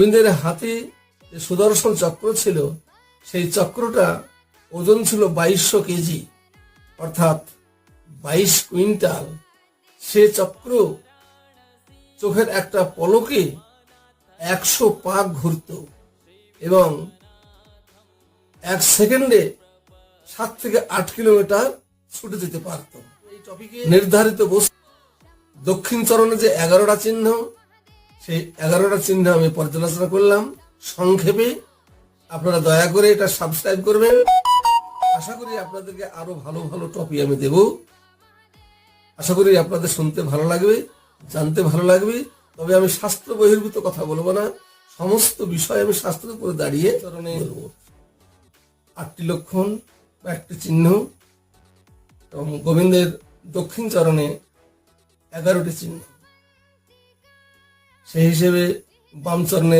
গোবিন্দের হাতে যে সুদর্শন চক্র ছিল, সেই চক্রটা ওজন ছিল 2200 কেজি, অর্থাৎ 22 কুইন্টাল। সে চক্র চোখের একটা পলকে 100 পাক ঘুরত এবং 1 সেকেন্ডে 7 থেকে 8 কিলোমিটার ছুটে যেতে পারত। এই টপিকে নির্ধারিত বস্তু দক্ষিণ চরণে যে 11টা চিহ্ন, সেই 11টা চিহ্ন আমি পর্যালোচনা করলাম সংক্ষেপে। আপনারা দয়া করে এটা সাবস্ক্রাইব করবেন। আশা করি আপনাদেরকে আরো ভালো ভালো টপিক আমি দেব। আশা করি আপনাদের শুনতে ভালো লাগবে, জানতে ভালো লাগবে। তবে আমি শাস্ত্র বহির্ভূত কথা বলবো না, সমস্ত বিষয় আমি শাস্ত্রের উপরে দাঁড়িয়ে চরণে বলবো। 8টি লক্ষণ বা 1টি চিহ্ন এবং গোবিন্দের দক্ষিণ চরণে 11টি চিহ্ন। সেই হিসেবে বাম চরণে